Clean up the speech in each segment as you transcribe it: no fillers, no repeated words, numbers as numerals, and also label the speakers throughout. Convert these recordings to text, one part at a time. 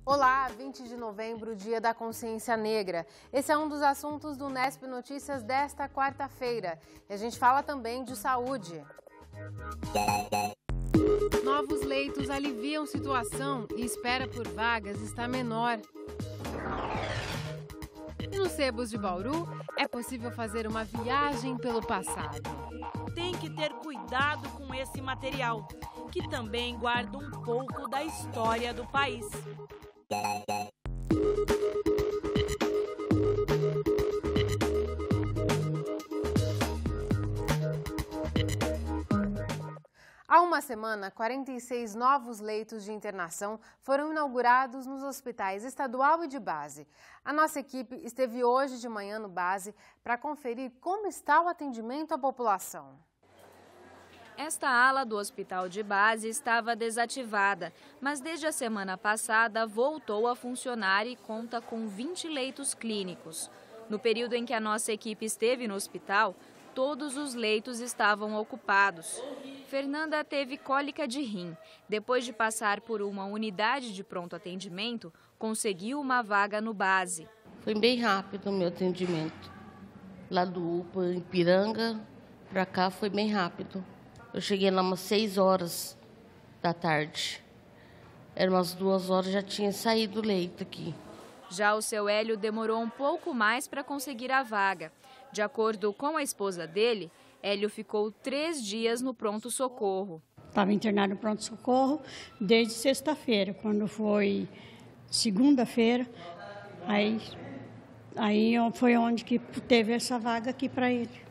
Speaker 1: Olá, 20 de novembro, Dia da Consciência Negra. Esse é um dos assuntos do Nesp Notícias desta quarta-feira. E a gente fala também de saúde. Novos leitos aliviam situação e espera por vagas está menor. E nos sebos de Bauru, é possível fazer uma viagem pelo passado.
Speaker 2: Tem que ter cuidado com esse material, que também guarda um pouco da história do país.
Speaker 1: Há uma semana, 46 novos leitos de internação foram inaugurados nos hospitais estadual e de base. A nossa equipe esteve hoje de manhã no base para conferir como está o atendimento à população.
Speaker 3: Esta ala do hospital de base estava desativada, mas desde a semana passada voltou a funcionar e conta com 20 leitos clínicos. No período em que a nossa equipe esteve no hospital, todos os leitos estavam ocupados. Fernanda teve cólica de rim. Depois de passar por uma unidade de pronto atendimento, conseguiu uma vaga no base.
Speaker 4: Foi bem rápido o meu atendimento. Lá do UPA, em Ipiranga, para cá foi bem rápido. Eu cheguei lá umas 6 horas da tarde. Eram umas 2 horas, já tinha saído o leito aqui.
Speaker 3: Já o seu Hélio demorou um pouco mais para conseguir a vaga. De acordo com a esposa dele, Hélio ficou 3 dias no pronto-socorro.
Speaker 5: Estava internado no pronto-socorro desde sexta-feira. Quando foi segunda-feira, aí foi onde que teve essa vaga aqui para ele.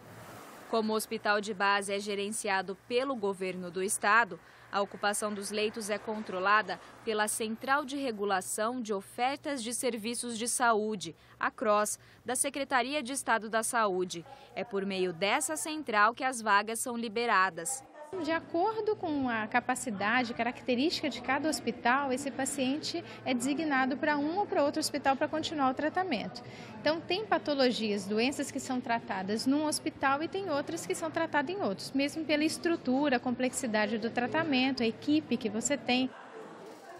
Speaker 3: Como o hospital de base é gerenciado pelo governo do estado, a ocupação dos leitos é controlada pela Central de Regulação de Ofertas de Serviços de Saúde, a CROSS, da Secretaria de Estado da Saúde. É por meio dessa central que as vagas são liberadas.
Speaker 6: De acordo com a capacidade, característica de cada hospital, esse paciente é designado para um ou para outro hospital para continuar o tratamento. Então, tem patologias, doenças que são tratadas num hospital e tem outras que são tratadas em outros, mesmo pela estrutura, a complexidade do tratamento, a equipe que você tem.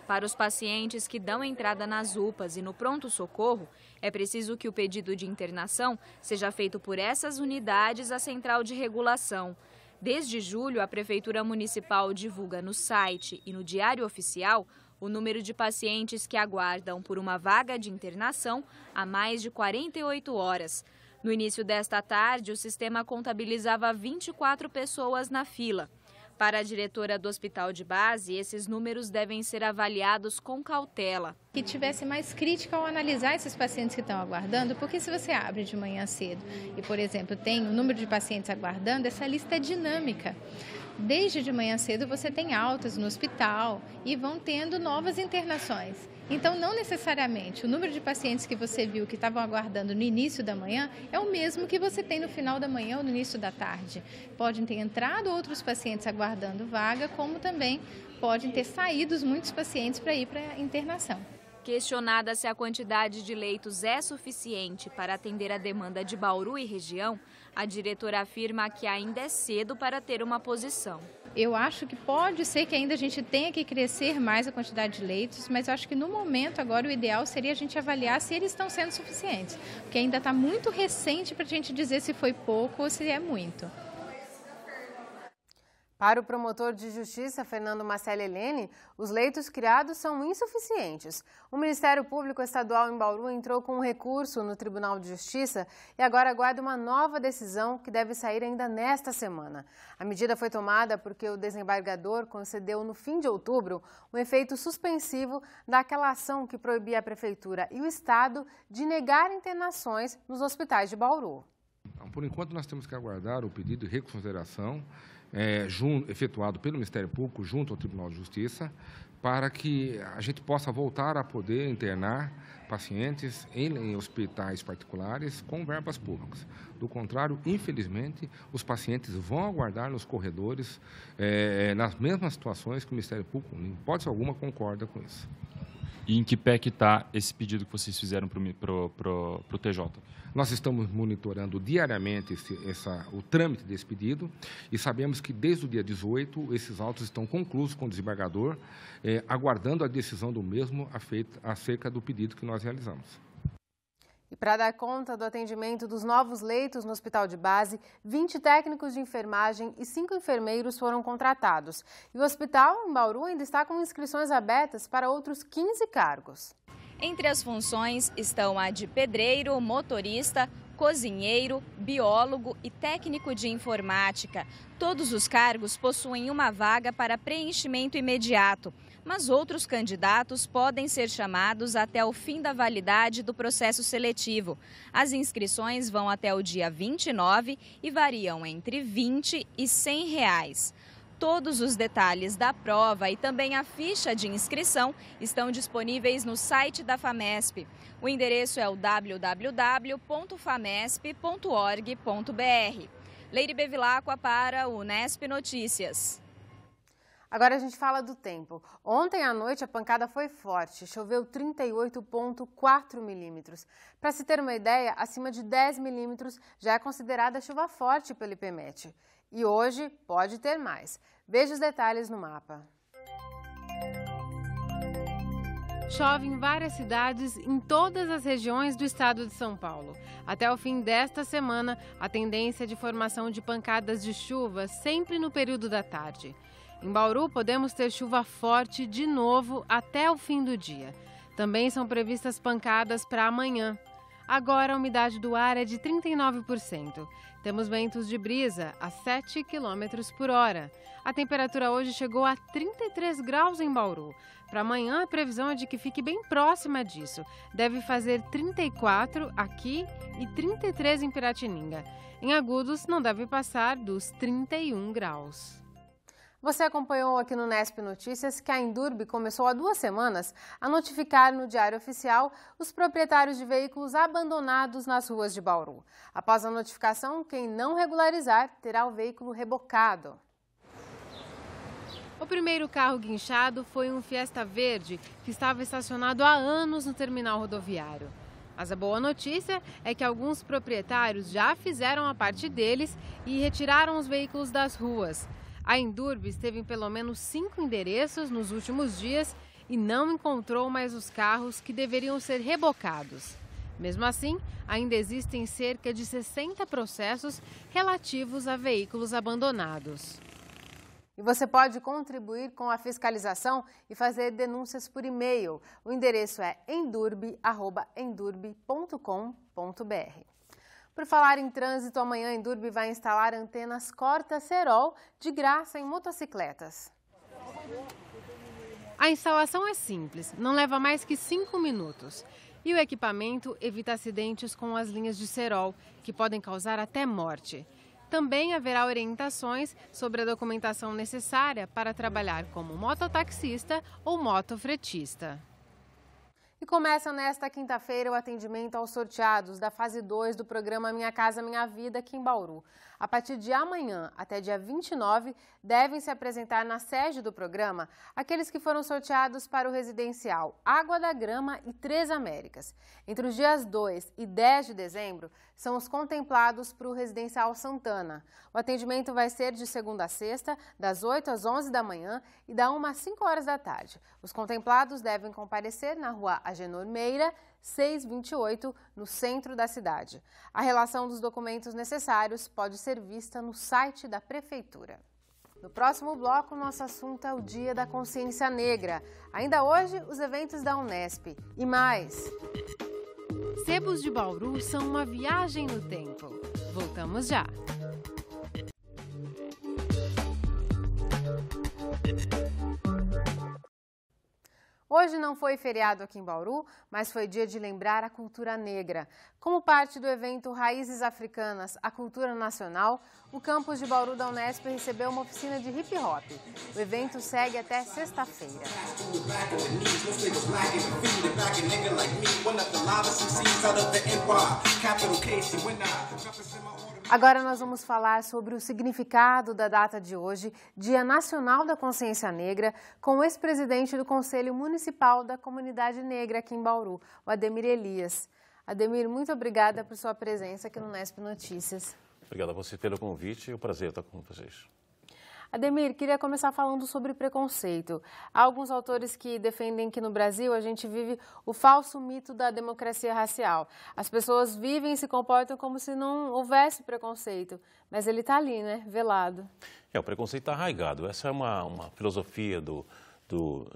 Speaker 3: Para os pacientes que dão entrada nas UPAs e no pronto-socorro, é preciso que o pedido de internação seja feito por essas unidades à Central de Regulação. Desde julho, a Prefeitura Municipal divulga no site e no Diário Oficial o número de pacientes que aguardam por uma vaga de internação há mais de 48 horas. No início desta tarde, o sistema contabilizava 24 pessoas na fila. Para a diretora do hospital de base, esses números devem ser avaliados com cautela.
Speaker 6: Que tivesse mais crítica ao analisar esses pacientes que estão aguardando, porque se você abre de manhã cedo e, por exemplo, tem o número de pacientes aguardando, essa lista é dinâmica. Desde de manhã cedo você tem altas no hospital e vão tendo novas internações. Então, não necessariamente o número de pacientes que você viu que estavam aguardando no início da manhã é o mesmo que você tem no final da manhã ou no início da tarde. Podem ter entrado outros pacientes aguardando vaga, como também podem ter saído muitos pacientes para ir para a internação.
Speaker 3: Questionada se a quantidade de leitos é suficiente para atender a demanda de Bauru e região, a diretora afirma que ainda é cedo para ter uma posição.
Speaker 6: Eu acho que pode ser que ainda a gente tenha que crescer mais a quantidade de leitos, mas eu acho que no momento agora o ideal seria a gente avaliar se eles estão sendo suficientes, porque ainda está muito recente para a gente dizer se foi pouco ou se é muito.
Speaker 1: Para o promotor de justiça, Fernando Marcello Helene, os leitos criados são insuficientes. O Ministério Público Estadual em Bauru entrou com um recurso no Tribunal de Justiça e agora aguarda uma nova decisão que deve sair ainda nesta semana. A medida foi tomada porque o desembargador concedeu no fim de outubro um efeito suspensivo daquela ação que proibia a Prefeitura e o Estado de negar internações nos hospitais de Bauru.
Speaker 7: Por enquanto, nós temos que aguardar o pedido de reconsideração efetuado pelo Ministério Público junto ao Tribunal de Justiça para que a gente possa voltar a poder internar pacientes em hospitais particulares com verbas públicas. Do contrário, infelizmente, os pacientes vão aguardar nos corredores nas mesmas situações que o Ministério Público, em hipótese alguma, concorda com isso.
Speaker 8: E em que pé que está esse pedido que vocês fizeram para o TJ?
Speaker 7: Nós estamos monitorando diariamente o trâmite desse pedido e sabemos que desde o dia 18 esses autos estão conclusos com o desembargador, aguardando a decisão do mesmo acerca do pedido que nós realizamos.
Speaker 1: E para dar conta do atendimento dos novos leitos no hospital de base, 20 técnicos de enfermagem e 5 enfermeiros foram contratados. E o hospital, em Bauru, ainda está com inscrições abertas para outros 15 cargos.
Speaker 3: Entre as funções estão a de pedreiro, motorista, cozinheiro, biólogo e técnico de informática. Todos os cargos possuem uma vaga para preenchimento imediato, mas outros candidatos podem ser chamados até o fim da validade do processo seletivo. As inscrições vão até o dia 29 e variam entre R$ 20 e R$ 100. Todos os detalhes da prova e também a ficha de inscrição estão disponíveis no site da FAMESP. O endereço é o www.famesp.org.br. Leire Bevilacqua para o Unesp Notícias.
Speaker 1: Agora a gente fala do tempo. Ontem à noite a pancada foi forte, choveu 38,4 milímetros. Para se ter uma ideia, acima de 10 milímetros já é considerada chuva forte pelo IPMET. E hoje pode ter mais. Veja os detalhes no mapa. Chove em várias cidades em todas as regiões do estado de São Paulo. Até o fim desta semana, a tendência é de formação de pancadas de chuva sempre no período da tarde. Em Bauru, podemos ter chuva forte de novo até o fim do dia. Também são previstas pancadas para amanhã. Agora, a umidade do ar é de 39%. Temos ventos de brisa a 7 km por hora. A temperatura hoje chegou a 33 graus em Bauru. Para amanhã, a previsão é de que fique bem próxima disso. Deve fazer 34 aqui e 33 em Piratininga. Em Agudos, não deve passar dos 31 graus. Você acompanhou aqui no Unesp Notícias que a Endurbe começou há 2 semanas a notificar no Diário Oficial os proprietários de veículos abandonados nas ruas de Bauru. Após a notificação, quem não regularizar terá o veículo rebocado. O primeiro carro guinchado foi um Fiesta Verde que estava estacionado há anos no terminal rodoviário. Mas a boa notícia é que alguns proprietários já fizeram a parte deles e retiraram os veículos das ruas. A Endurbe esteve em pelo menos 5 endereços nos últimos dias e não encontrou mais os carros que deveriam ser rebocados. Mesmo assim, ainda existem cerca de 60 processos relativos a veículos abandonados. E você pode contribuir com a fiscalização e fazer denúncias por e-mail. O endereço é endurbe@endurbe.com.br. Por falar em trânsito, amanhã a Endurbe vai instalar antenas corta-cerol de graça em motocicletas. A instalação é simples, não leva mais que 5 minutos. E o equipamento evita acidentes com as linhas de cerol, que podem causar até morte. Também haverá orientações sobre a documentação necessária para trabalhar como mototaxista ou motofretista. E começa nesta quinta-feira o atendimento aos sorteados da fase 2 do programa Minha Casa Minha Vida aqui em Bauru. A partir de amanhã até dia 29, devem se apresentar na sede do programa aqueles que foram sorteados para o residencial Água da Grama e Três Américas. Entre os dias 2 e 10 de dezembro, são os contemplados para o residencial Santana. O atendimento vai ser de segunda a sexta, das 8 às 11 da manhã e da 1 às 5 horas da tarde. Os contemplados devem comparecer na rua Agenor Meira, 628, no centro da cidade. A relação dos documentos necessários pode ser vista no site da Prefeitura. No próximo bloco, nosso assunto é o Dia da Consciência Negra. Ainda hoje, os eventos da Unesp. E mais! Sebos de Bauru são uma viagem no tempo. Voltamos já! Hoje não foi feriado aqui em Bauru, mas foi dia de lembrar a cultura negra. Como parte do evento Raízes Africanas, a Cultura Nacional, o campus de Bauru da Unesp recebeu uma oficina de hip hop. O evento segue até sexta-feira. Agora nós vamos falar sobre o significado da data de hoje, Dia Nacional da Consciência Negra, com o ex-presidente do Conselho Municipal da Comunidade Negra aqui em Bauru, o Ademir Elias. Ademir, muito obrigada por sua presença aqui no Nesp Notícias.
Speaker 9: Obrigado a você pelo convite, é um prazer estar com vocês.
Speaker 1: Ademir, queria começar falando sobre preconceito. Há alguns autores que defendem que no Brasil a gente vive o falso mito da democracia racial. As pessoas vivem e se comportam como se não houvesse preconceito, mas ele está ali, né, velado.
Speaker 9: O preconceito está arraigado. Essa é uma filosofia do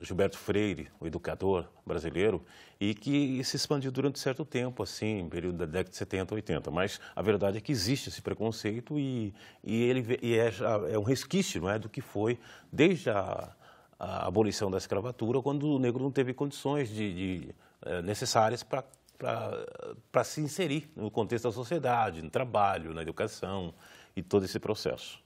Speaker 9: Gilberto Freire, o educador brasileiro, e que se expandiu durante certo tempo, assim, no período da década de 70, 80. Mas a verdade é que existe esse preconceito e é um resquício, não é, do que foi desde a abolição da escravatura, quando o negro não teve condições necessárias para se inserir no contexto da sociedade, no trabalho, na educação e todo esse processo.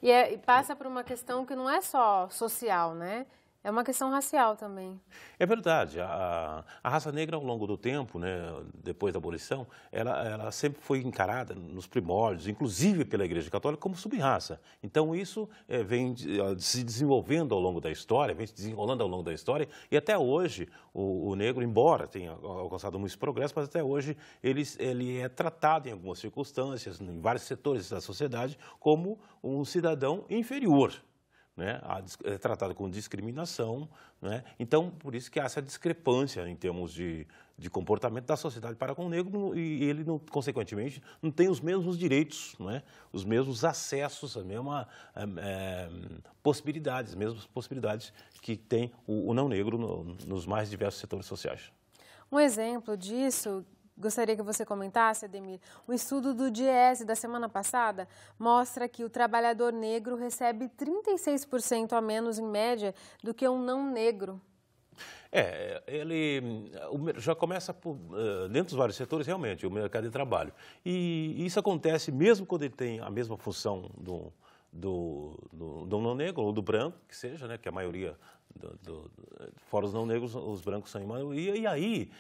Speaker 1: E passa por uma questão que não é só social, né? É uma questão racial também.
Speaker 9: É verdade. A raça negra, ao longo do tempo, né, depois da abolição, ela sempre foi encarada nos primórdios, inclusive pela Igreja Católica, como sub-raça. Então, isso vem se desenvolvendo ao longo da história, vem se desenrolando ao longo da história, e até hoje, o negro, embora tenha alcançado muitos progressos, mas até hoje ele é tratado em algumas circunstâncias, em vários setores da sociedade, como um cidadão inferior. Né, é tratado com discriminação, né? Então, por isso que há essa discrepância em termos de comportamento da sociedade para com o negro e ele, consequentemente, não tem os mesmos direitos, né? Os mesmos acessos, as mesmas possibilidades, as mesmas possibilidades que tem o não negro nos mais diversos setores sociais.
Speaker 1: Um exemplo disso, gostaria que você comentasse, Ademir, o estudo do DIEESE da semana passada mostra que o trabalhador negro recebe 36% a menos, em média, do que um não negro.
Speaker 9: Ele já começa dentro dos vários setores, realmente, o mercado de trabalho. E isso acontece mesmo quando ele tem a mesma função do não negro ou do branco, que seja, né, que a maioria, fora os não negros, os brancos são em maioria, e aí,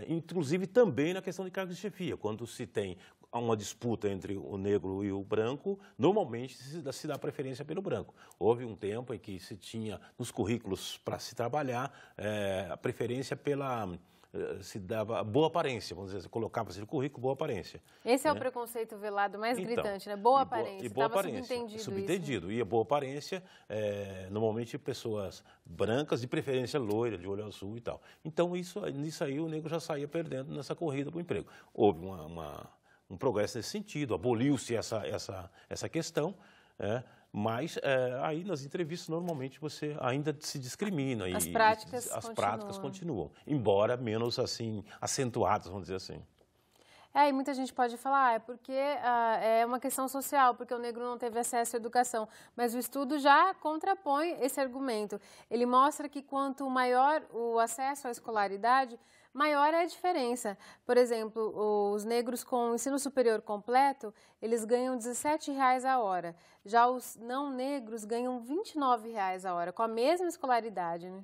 Speaker 9: inclusive também na questão de cargos de chefia, quando se tem uma disputa entre o negro e o branco, normalmente se dá preferência pelo branco. Houve um tempo em que se tinha nos currículos para se trabalhar a preferência se dava boa aparência, vamos dizer, colocava-se no currículo boa aparência.
Speaker 1: Esse é o preconceito velado mais gritante, né? Boa aparência.
Speaker 9: E boa aparência. Subentendido. E a boa aparência, normalmente pessoas brancas, de preferência loira, de olho azul e tal. Então, nisso aí o negro já saía perdendo nessa corrida para o emprego. Houve um progresso nesse sentido, aboliu-se essa questão, mas aí nas entrevistas normalmente você ainda se discrimina.
Speaker 1: As
Speaker 9: práticas continuam, embora menos assim acentuadas, vamos dizer assim.
Speaker 1: E muita gente pode falar, é porque é uma questão social, porque o negro não teve acesso à educação. Mas o estudo já contrapõe esse argumento. Ele mostra que quanto maior o acesso à escolaridade, maior é a diferença. Por exemplo, os negros com ensino superior completo, eles ganham R$ 17,00 a hora. Já os não negros ganham R$ 29,00 a hora, com a mesma escolaridade, né?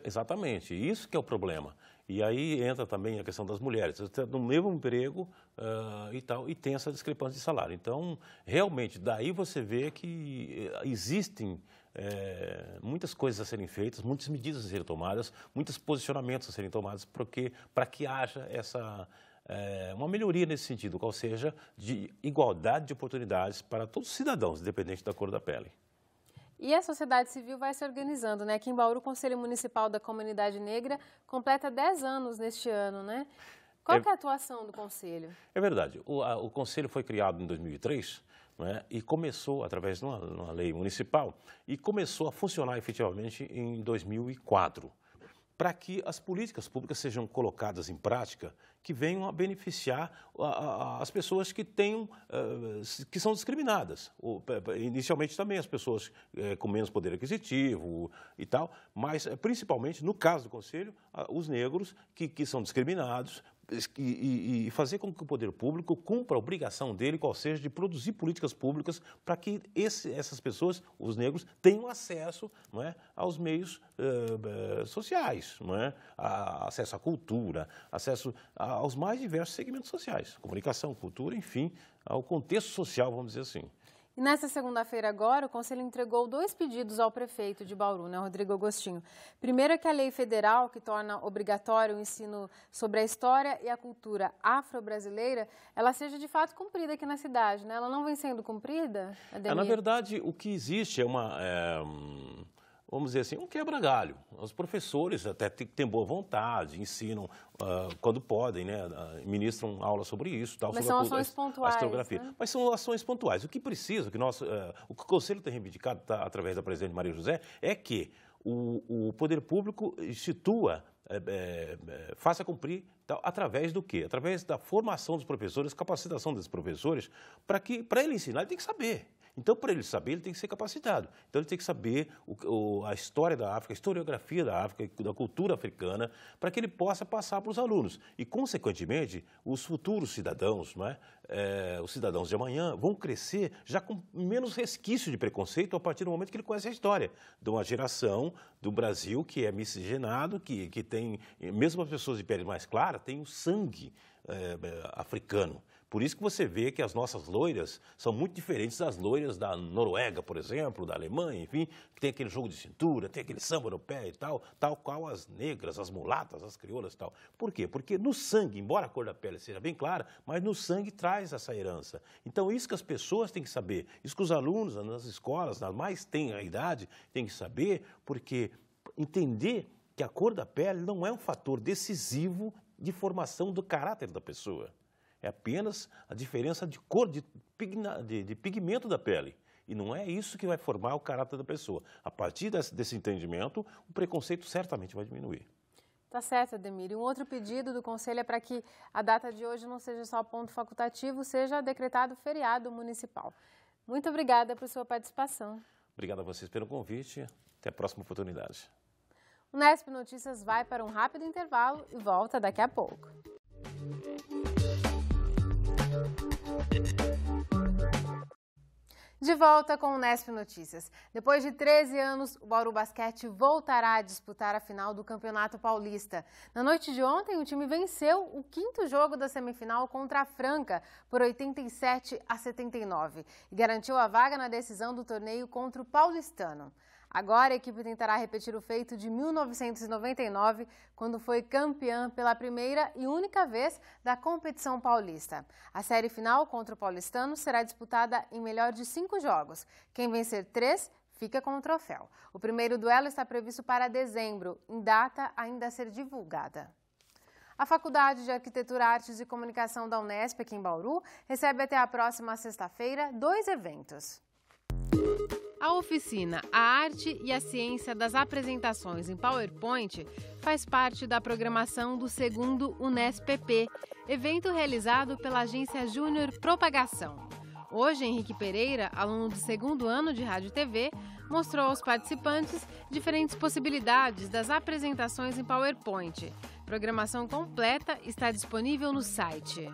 Speaker 9: Exatamente, isso que é o problema. E aí entra também a questão das mulheres, no mesmo emprego e tem essa discrepância de salário. Então, realmente, daí você vê que existem muitas coisas a serem feitas, muitas medidas a serem tomadas, muitos posicionamentos a serem tomados, para que haja uma melhoria nesse sentido, qual seja de igualdade de oportunidades para todos os cidadãos, independente da cor da pele.
Speaker 1: E a sociedade civil vai se organizando, né? Aqui em Bauru, o Conselho Municipal da Comunidade Negra completa 10 anos neste ano, né? Qual que é a atuação do Conselho?
Speaker 9: É verdade. O Conselho foi criado em 2003, né, e começou, através de uma lei municipal, e começou a funcionar efetivamente em 2004, para que as políticas públicas sejam colocadas em prática, que venham a beneficiar as pessoas que são discriminadas. Inicialmente também as pessoas com menos poder aquisitivo e tal, mas principalmente, no caso do Conselho, os negros que são discriminados e fazer com que o poder público cumpra a obrigação dele, qual seja, de produzir políticas públicas para que essas pessoas, os negros, tenham acesso, não é, aos meios sociais, não é? Acesso à cultura, acesso aos mais diversos segmentos sociais, comunicação, cultura, enfim, ao contexto social, vamos dizer assim.
Speaker 1: E nesta segunda-feira agora, o Conselho entregou 2 pedidos ao prefeito de Bauru, né, Rodrigo Agostinho. Primeiro é que a lei federal, que torna obrigatório o ensino sobre a história e a cultura afro-brasileira, ela seja de fato cumprida aqui na cidade, né? Ela não vem sendo cumprida, Ademir?
Speaker 9: Na verdade, o que existe é vamos dizer assim, um quebra-galho. Os professores até têm boa vontade, ensinam quando podem, né, ministram aula sobre isso. Tal,
Speaker 1: mas
Speaker 9: sobre
Speaker 1: são ações pontuais,
Speaker 9: né? Mas são ações pontuais. O que precisa, o que o Conselho tem reivindicado, através da presidente Maria José, é que o poder público institua, faça cumprir, através do quê? Através da formação dos professores, capacitação dos professores, para ele ensinar, ele tem que saber. Então, para ele saber, ele tem que ser capacitado. Então, ele tem que saber a história da África, a historiografia da África, da cultura africana, para que ele possa passar para os alunos. E, consequentemente, os futuros cidadãos, não é? Os cidadãos de amanhã, vão crescer já com menos resquício de preconceito a partir do momento que ele conhece a história de uma geração do Brasil que é miscigenado, que tem, mesmo as pessoas de pele mais clara, tem o sangue africano. Por isso que você vê que as nossas loiras são muito diferentes das loiras da Noruega, por exemplo, da Alemanha, enfim, que tem aquele jogo de cintura, tem aquele samba no pé e tal qual as negras, as mulatas, as crioulas e tal. Por quê? Porque no sangue, embora a cor da pele seja bem clara, mas no sangue traz essa herança. Então, isso que as pessoas têm que saber, isso que os alunos nas escolas, nas mais têm a idade, têm que saber, porque entender que a cor da pele não é um fator decisivo de formação do caráter da pessoa. É apenas a diferença de cor, de pigmento da pele. E não é isso que vai formar o caráter da pessoa. A partir desse entendimento, o preconceito certamente vai diminuir.
Speaker 1: Tá certo, Ademir. E um outro pedido do Conselho é para que a data de hoje não seja só ponto facultativo, seja decretado feriado municipal. Muito obrigada por sua participação.
Speaker 9: Obrigado a vocês pelo convite. Até a próxima oportunidade.
Speaker 1: O Nesp Notícias vai para um rápido intervalo e volta daqui a pouco. De volta com o Nesp Notícias. Depois de 13 anos, o Bauru Basquete voltará a disputar a final do Campeonato Paulista. Na noite de ontem, o time venceu o 5º jogo da semifinal contra a Franca por 87-79 e garantiu a vaga na decisão do torneio contra o Paulistano. Agora, a equipe tentará repetir o feito de 1999, quando foi campeã pela primeira e única vez da competição paulista. A série final contra o Paulistano será disputada em melhor de 5 jogos. Quem vencer 3 fica com o troféu. O primeiro duelo está previsto para dezembro, em data ainda a ser divulgada. A Faculdade de Arquitetura, Artes e Comunicação da Unesp, aqui em Bauru, recebe até a próxima sexta-feira 2 eventos. A oficina A Arte e a Ciência das Apresentações em PowerPoint faz parte da programação do 2º UNESP-PP, evento realizado pela agência Júnior Propagação. Hoje, Henrique Pereira, aluno do 2º ano de Rádio e TV, mostrou aos participantes diferentes possibilidades das apresentações em PowerPoint. Programação completa está disponível no site.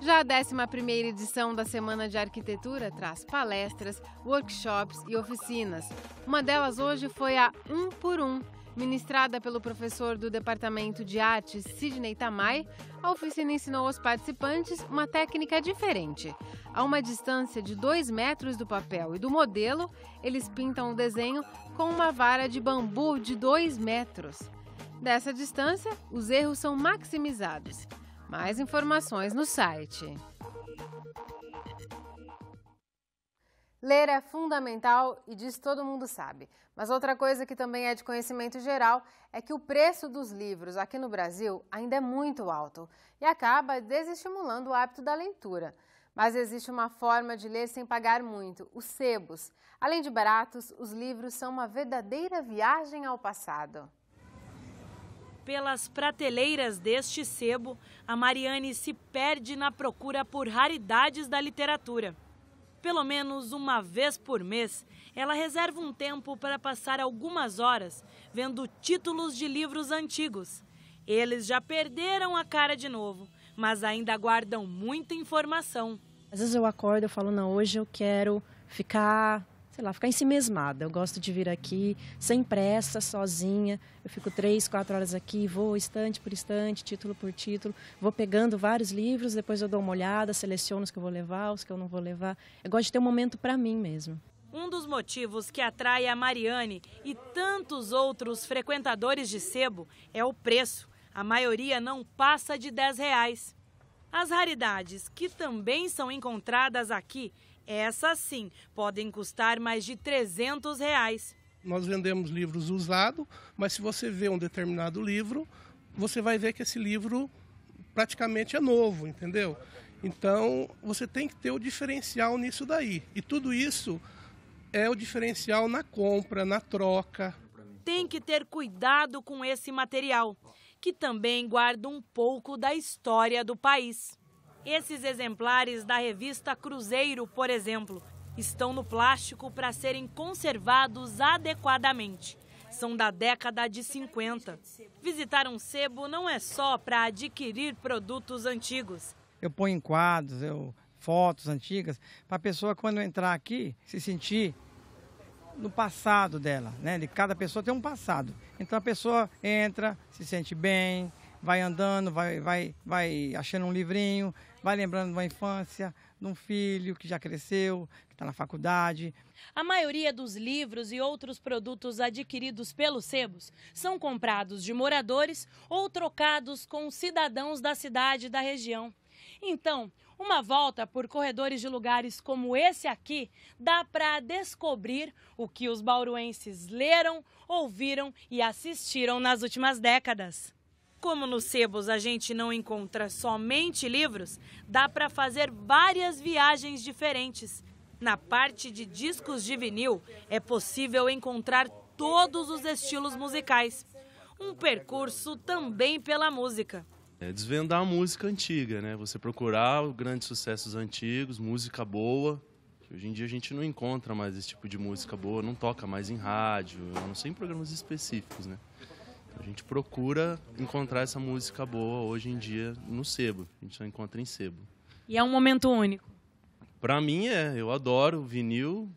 Speaker 1: Já a 11ª edição da Semana de Arquitetura traz palestras, workshops e oficinas. Uma delas hoje foi a 1 por 1, ministrada pelo professor do Departamento de Artes, Sidney Tamay. A oficina ensinou aos participantes uma técnica diferente. A uma distância de 2 metros do papel e do modelo, eles pintam o desenho com uma vara de bambu de 2 metros. Dessa distância, os erros são maximizados. Mais informações no site. Ler é fundamental e disso todo mundo sabe. Mas outra coisa que também é de conhecimento geral é que o preço dos livros aqui no Brasil ainda é muito alto e acaba desestimulando o hábito da leitura. Mas existe uma forma de ler sem pagar muito, os sebos. Além de baratos, os livros são uma verdadeira viagem ao passado.
Speaker 2: Pelas prateleiras deste sebo, a Mariane se perde na procura por raridades da literatura. Pelo menos uma vez por mês, ela reserva um tempo para passar algumas horas vendo títulos de livros antigos. Eles já perderam a cara de novo, mas ainda guardam muita informação.
Speaker 10: Às vezes eu acordo e falo, não, hoje eu quero ficar ensimesmada. Eu gosto de vir aqui sem pressa, sozinha. Eu fico 3, 4 horas aqui, vou estante por estante, título por título. Vou pegando vários livros, depois eu dou uma olhada, seleciono os que eu vou levar, os que eu não vou levar. Eu gosto de ter um momento para mim mesmo.
Speaker 2: Um dos motivos que atrai a Mariane e tantos outros frequentadores de sebo é o preço. A maioria não passa de R$10. As raridades que também são encontradas aqui, essas sim, podem custar mais de R$300.
Speaker 11: Nós vendemos livros usados, mas se você vê um determinado livro, você vai ver que esse livro praticamente é novo, entendeu? Então, você tem que ter o diferencial nisso daí. E tudo isso é o diferencial na compra, na troca.
Speaker 2: Tem que ter cuidado com esse material, que também guarda um pouco da história do país. Esses exemplares da revista Cruzeiro, por exemplo, estão no plástico para serem conservados adequadamente. São da década de 50. Visitar um sebo não é só para adquirir produtos antigos.
Speaker 12: Eu ponho em quadros, fotos antigas, para a pessoa, quando entrar aqui, se sentir no passado dela, né? De cada pessoa tem um passado. Então a pessoa entra, se sente bem, vai andando, vai achando um livrinho, vai lembrando de uma infância, de um filho que já cresceu, que está na faculdade.
Speaker 2: A maioria dos livros e outros produtos adquiridos pelos sebos são comprados de moradores ou trocados com cidadãos da cidade e da região. Então, uma volta por corredores de lugares como esse aqui dá para descobrir o que os bauruenses leram, ouviram e assistiram nas últimas décadas. Como nos sebos a gente não encontra somente livros, dá para fazer várias viagens diferentes. Na parte de discos de vinil, é possível encontrar todos os estilos musicais. Um percurso também pela música.
Speaker 13: É desvendar a música antiga, né? Você procurar os grandes sucessos antigos, música boa. Hoje em dia a gente não encontra mais esse tipo de música boa, não toca mais em rádio, a não ser em programas específicos, né? A gente procura encontrar essa música boa hoje em dia no sebo. A gente só encontra em sebo.
Speaker 2: E é um momento único?
Speaker 13: Para mim eu adoro vinil.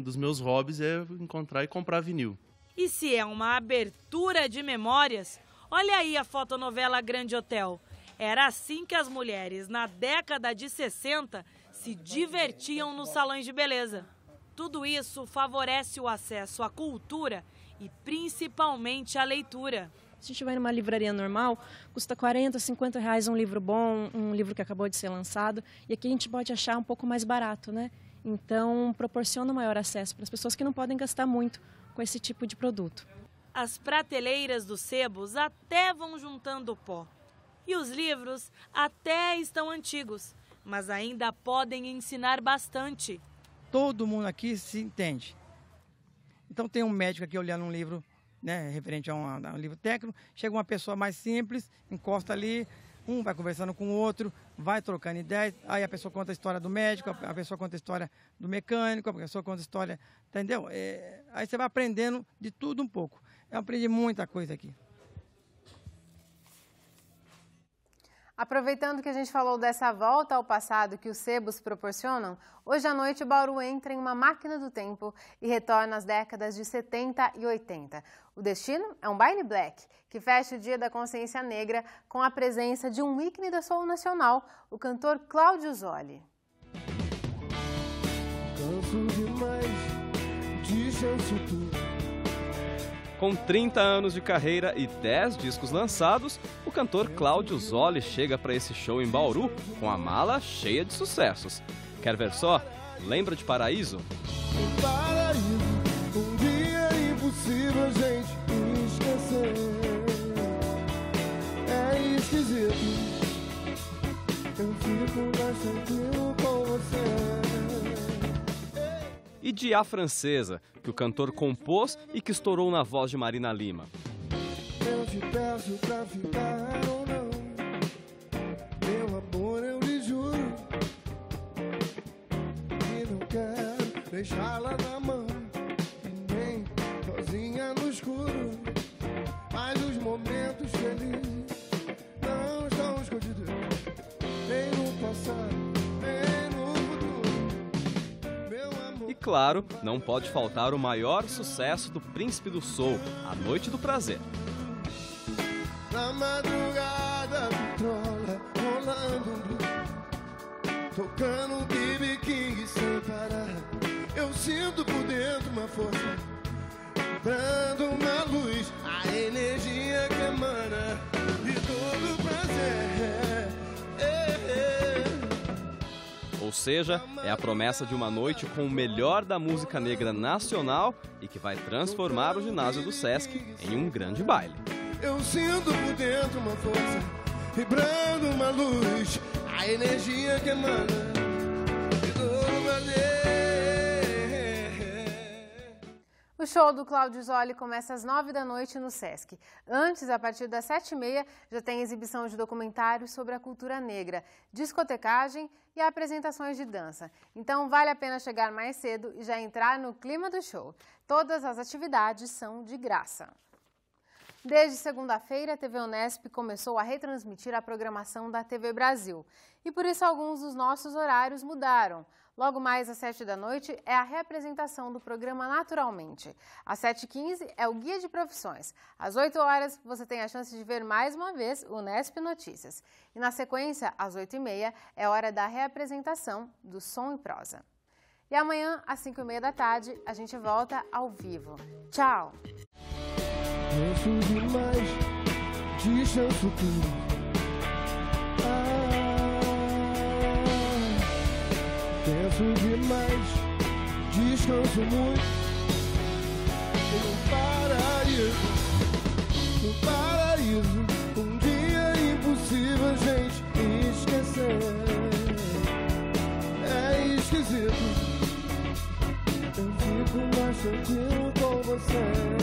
Speaker 13: Dos meus hobbies é encontrar e comprar vinil.
Speaker 2: E se é uma abertura de memórias, olha aí a fotonovela Grande Hotel. Era assim que as mulheres, na década de 60, se divertiam nos salões de beleza. Tudo isso favorece o acesso à cultura e principalmente à leitura.
Speaker 10: Se a gente vai numa livraria normal, custa R$40, R$50 um livro bom, um livro que acabou de ser lançado. E aqui a gente pode achar um pouco mais barato, né? Então, proporciona um maior acesso para as pessoas que não podem gastar muito com esse tipo de produto.
Speaker 2: As prateleiras dos sebos até vão juntando pó. E os livros até estão antigos, mas ainda podem ensinar bastante.
Speaker 12: Todo mundo aqui se entende. Então tem um médico aqui olhando um livro, né, referente a um livro técnico, chega uma pessoa mais simples, encosta ali, um vai conversando com o outro, vai trocando ideias, aí a pessoa conta a história do médico, a pessoa conta a história do mecânico, a pessoa conta a história, entendeu? Aí você vai aprendendo de tudo um pouco. Eu aprendi muita coisa aqui.
Speaker 1: Aproveitando que a gente falou dessa volta ao passado que os sebos proporcionam, hoje à noite o Bauru entra em uma máquina do tempo e retorna às décadas de 70 e 80. O destino é um baile black, que fecha o Dia da Consciência Negra com a presença de um ícone da soul nacional, o cantor Cláudio Zoli.
Speaker 14: Canso demais de chance tudo.
Speaker 15: Com 30 anos de carreira e 10 discos lançados, o cantor Cláudio Zoli chega para esse show em Bauru com a mala cheia de sucessos. Quer ver só? Lembra de Paraíso?
Speaker 14: Um paraíso, um dia impossível a gente esquecer. É esquisito, eu fico mais tranquilo com você.
Speaker 15: E de A Francesa, que o cantor compôs e que estourou na voz de Marina Lima.
Speaker 14: Eu te peço pra ficar ou não, meu amor, eu lhe juro, que não quero deixá-la na mão, e nem sozinha no escuro, mas os momentos felizes
Speaker 15: claro, não pode faltar o maior sucesso do Príncipe do Soul, A Noite do Prazer.
Speaker 14: Na madrugada, vitrola rolando, tocando BB King sem parar. Eu sinto por dentro uma força, dando uma luz, a energia que emana de todo prazer.
Speaker 15: Ou seja, é a promessa de uma noite com o melhor da música negra nacional e que vai transformar o ginásio do Sesc em um grande baile.
Speaker 14: Eu sinto por dentro uma força, vibrando uma luz, a energia que emana de todo prazer.
Speaker 1: O show do Cláudio Zoli começa às 9 da noite no Sesc. Antes, a partir das 7h30, já tem exibição de documentários sobre a cultura negra, discotecagem e apresentações de dança. Então, vale a pena chegar mais cedo e já entrar no clima do show. Todas as atividades são de graça. Desde segunda-feira, a TV Unesp começou a retransmitir a programação da TV Brasil. E por isso alguns dos nossos horários mudaram. Logo mais às 7 da noite é a reapresentação do programa Naturalmente. Às 7h15 é o Guia de Profissões. Às 8 horas você tem a chance de ver mais uma vez o Unesp Notícias. E na sequência, às 8h30, é hora da reapresentação do Som e Prosa. E amanhã, às 5h30 da tarde, a gente volta ao vivo. Tchau!
Speaker 14: Penso demais, descanso tudo. Penso demais, descanso muito. No paraíso, um dia impossível a gente esquecer. É esquisito, eu fico mais tranquilo com você.